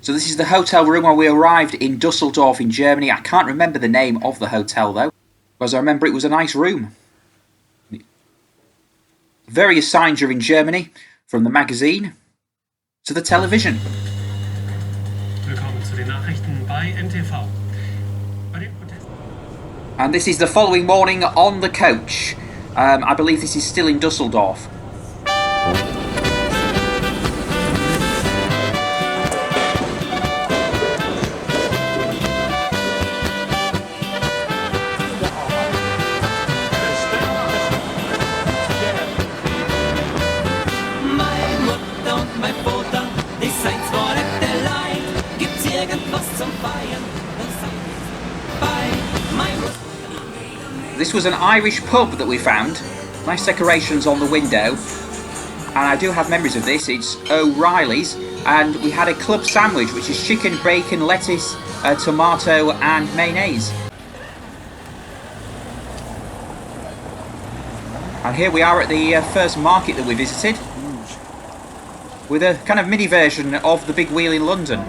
So this is the hotel room where we arrived in Dusseldorf in Germany. I can't remember the name of the hotel though, because I remember it was a nice room. Various signs are in Germany, from the magazine to the television. Willkommen zu den Nachrichten bei NTV. And this is the following morning on the coach. I believe this is still in Dusseldorf. This was an Irish pub that we found. Nice decorations on the window. And I do have memories of this. It's O'Reilly's. And we had a club sandwich, which is chicken, bacon, lettuce, tomato and mayonnaise. And here we are at the first market that we visited. With a kind of mini version of the big wheel in London.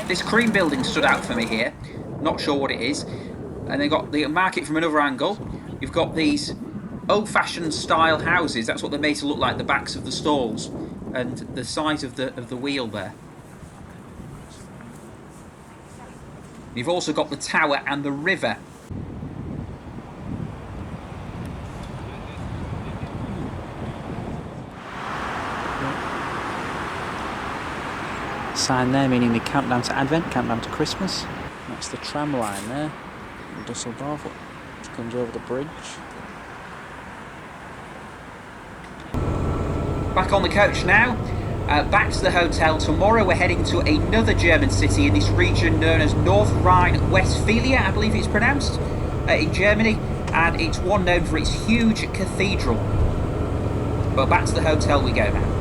This cream building stood out for me here, not sure what it is, and they got the market from another angle. You've got these old-fashioned style houses, that's what they're made to look like, the backs of the stalls, and the size of the wheel there. You've also got the tower and the river. Sign there meaning the countdown to Advent, countdown to Christmas. That's the tram line there in Dusseldorf, which comes over the bridge. Back on the coach now, back to the hotel. Tomorrow we're heading to another German city in this region known as North Rhine-Westphalia, I believe it's pronounced, in Germany, and it's one known for its huge cathedral. But back to the hotel we go now.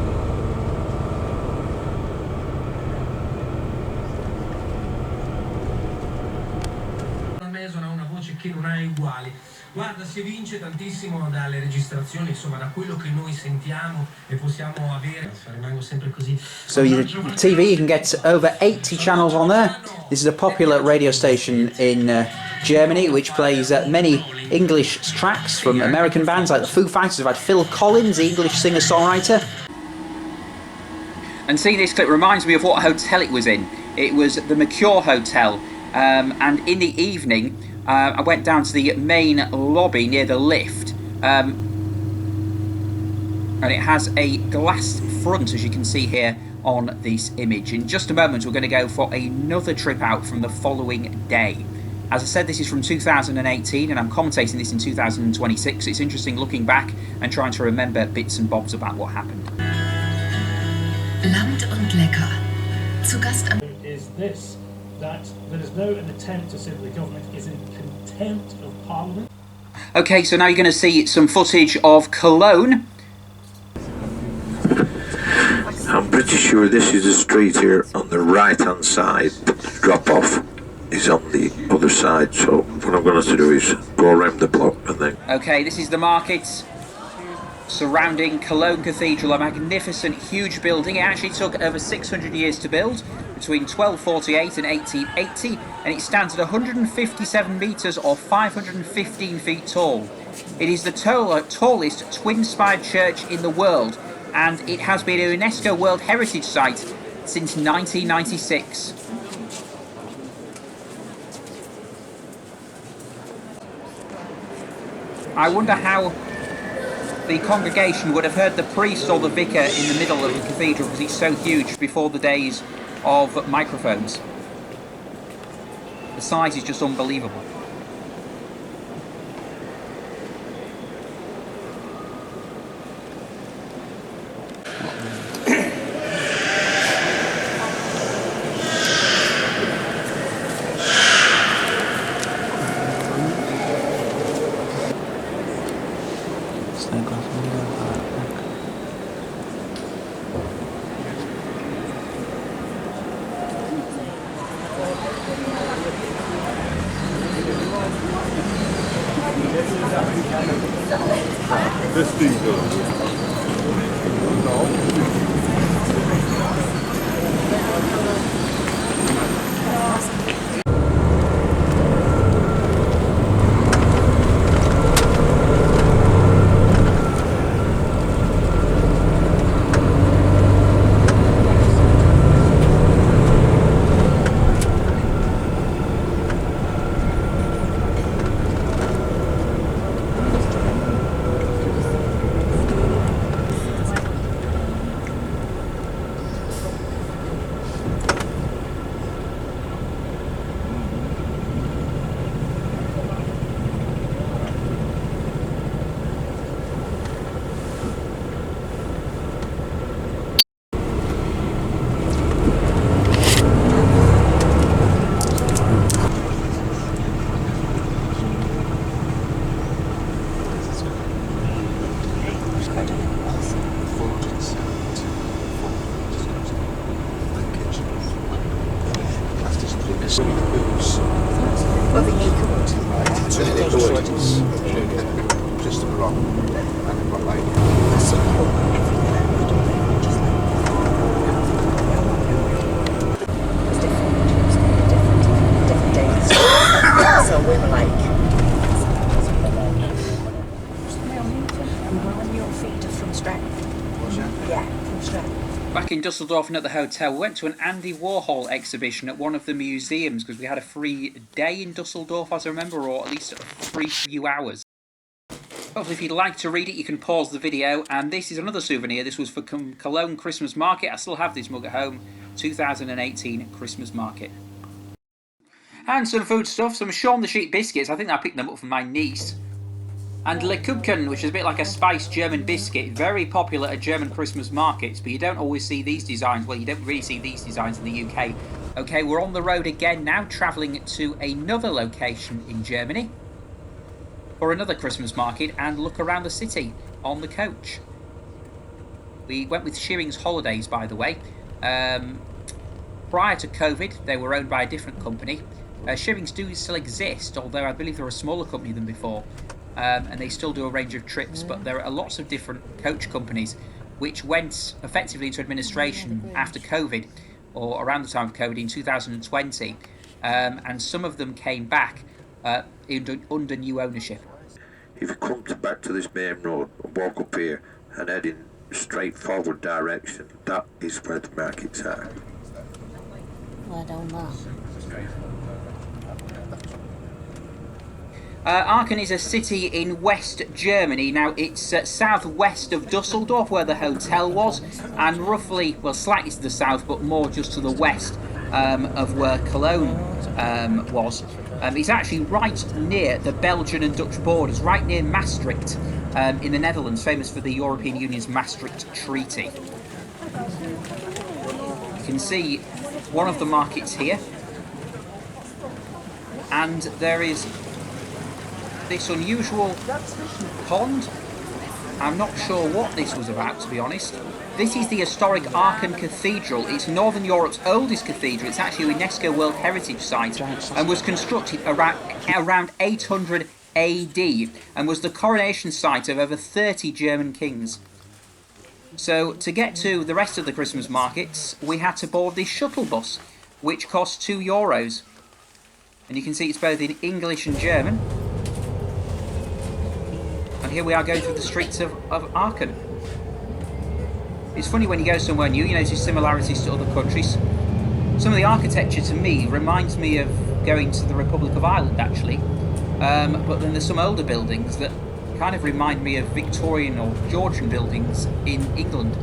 Che non ha uguali. Guarda, si evince tantissimo dalle registrazioni, insomma, da quello che noi sentiamo e possiamo avere. Rimango sempre così. So your TV, you can get over 80 channels on there. This is a popular radio station in Germany which plays many English tracks from American bands like the Foo Fighters. We've had Phil Collins, the English singer-songwriter. And seeing this clip reminds me of what hotel it was in. It was the Mercure Hotel, and in the evening I went down to the main lobby near the lift, and it has a glass front, as you can see here on this image. In just a moment we're going to go for another trip out from the following day. As I said, this is from 2018 and I'm commentating this in 2026. It's interesting looking back and trying to remember bits and bobs about what happened. Land und lecker. Zu Gast am is this, that there is now an attempt to say that the government is in contempt of Parliament. Okay, so now you're going to see some footage of Cologne. I'm pretty sure this is the street here on the right hand side, but the drop off is on the other side, so what I'm going to do is go around the block and then... Okay, this is the market surrounding Cologne Cathedral, a magnificent, huge building. It actually took over 600 years to build, between 1248 and 1880, and it stands at 157 metres or 515 feet tall. It is the tallest twin-spired church in the world, and it has been a UNESCO World Heritage Site since 1996. I wonder how the congregation would have heard the priest or the vicar in the middle of the cathedral, because it's so huge, before the days of microphones. The size is just unbelievable. This thing goes. Just a rock. And they've got like different days. So we were like, when your feet are from strength. Yeah, from strength. Back in Dusseldorf and at the hotel, we went to an Andy Warhol exhibition at one of the museums because we had a free day in Dusseldorf, as I remember, or at least a free few hours. Hopefully, if you'd like to read it, you can pause the video. And this is another souvenir. This was for Cologne Christmas Market. I still have this mug at home. 2018 Christmas Market. And some food stuff. Some Shaun the Sheep biscuits. I think I picked them up from my niece. And Lebkuchen, which is a bit like a spiced German biscuit, very popular at German Christmas markets, but you don't always see these designs. Well, you don't really see these designs in the UK. Okay, we're on the road again now, travelling to another location in Germany for another Christmas market and look around the city on the coach. We went with Shearings Holidays, by the way. Prior to COVID, they were owned by a different company. Shearings do still exist, although I believe they're a smaller company than before. And they still do a range of trips, but there are lots of different coach companies which went effectively into administration after COVID, or around the time of COVID in 2020, and some of them came back under new ownership. If you come back to this main road and walk up here and head in straight forward direction, that is where the markets are. Well, I don't know. Aachen is a city in West Germany. Now, it's southwest of Dusseldorf, where the hotel was, and roughly, well, slightly to the south, but more just to the west of where Cologne was. It's actually right near the Belgian and Dutch borders, right near Maastricht in the Netherlands, famous for the European Union's Maastricht Treaty. You can see one of the markets here, and there is this unusual pond. I'm not sure what this was about, to be honest. This is the historic Aachen Cathedral. It's Northern Europe's oldest cathedral. It's actually a UNESCO World Heritage Site and was constructed around 800 AD and was the coronation site of over 30 German kings. So to get to the rest of the Christmas markets, we had to board this shuttle bus, which cost €2. And you can see it's both in English and German. And here we are going through the streets of Aachen. It's funny when you go somewhere new, you notice similarities to other countries. Some of the architecture to me reminds me of going to the Republic of Ireland, actually. But then there's some older buildings that kind of remind me of Victorian or Georgian buildings in England.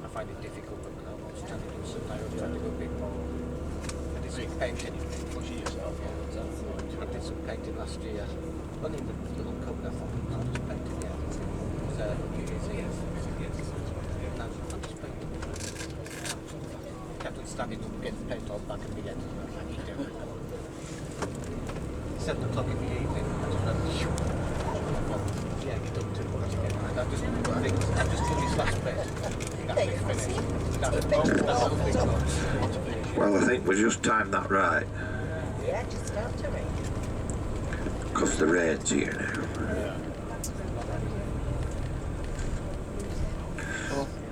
I find it difficult, but I was trying to do something. I was trying to go a bit more. I did some painting. I did some painting last year. Only in the little cupboard, I thought, I'll just paint it. Yeah. It was New Year's Eve. I'm just painting. Kept on standing up, getting the paint all back at the end. I need to do it. 7 o'clock in the evening, I just went, done too much again. I've just done this last bit. Well, I think we just timed that right. Yeah, just after it. Because the rain's here now.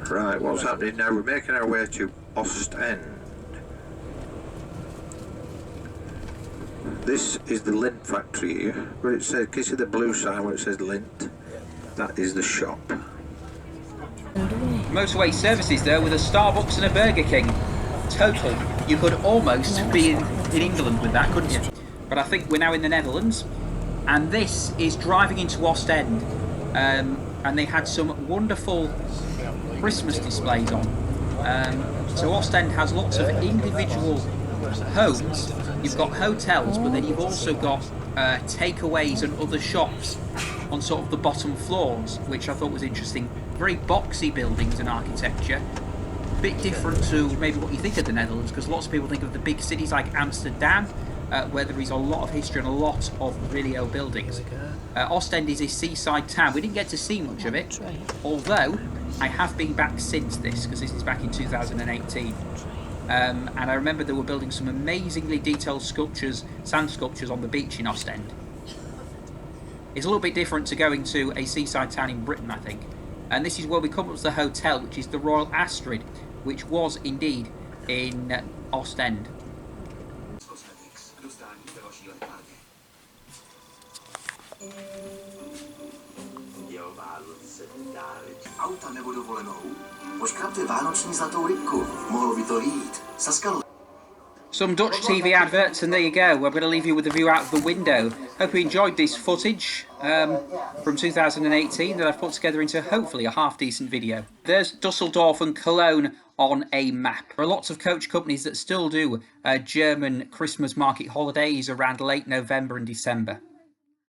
Right, what's happening now? We're making our way to Ostend. This is the lint factory here, where it says, can you see the blue sign where it says lint? That is the shop. Motorway services though, with a Starbucks and a Burger King. Total. You could almost be in England with that, couldn't you? But I think we're now in the Netherlands, and this is driving into Ostend, and they had some wonderful Christmas displays on. So Ostend has lots of individual homes. You've got hotels, but then you've also got takeaways and other shops on sort of the bottom floors, which I thought was interesting. Very boxy buildings and architecture. A bit different to maybe what you think of the Netherlands, because lots of people think of the big cities like Amsterdam, where there is a lot of history and a lot of really old buildings. Ostend is a seaside town. We didn't get to see much of it, although I have been back since this, because this is back in 2018. And I remember they were building some amazingly detailed sculptures, sand sculptures on the beach in Ostend. It's a little bit different to going to a seaside town in Britain, I think. And this is where we come up to the hotel, which is the Royal Astrid, which was indeed in Ostend. Auta nebo dovolenou? Poškrabte vánoční zlatou rybku. Mohlo by to jít. Saskal. Some Dutch TV adverts, and there you go. We're going to leave you with a view out of the window. Hope you enjoyed this footage from 2018 that I've put together into hopefully a half-decent video. There's Dusseldorf and Cologne on a map. There are lots of coach companies that still do German Christmas market holidays around late November and December.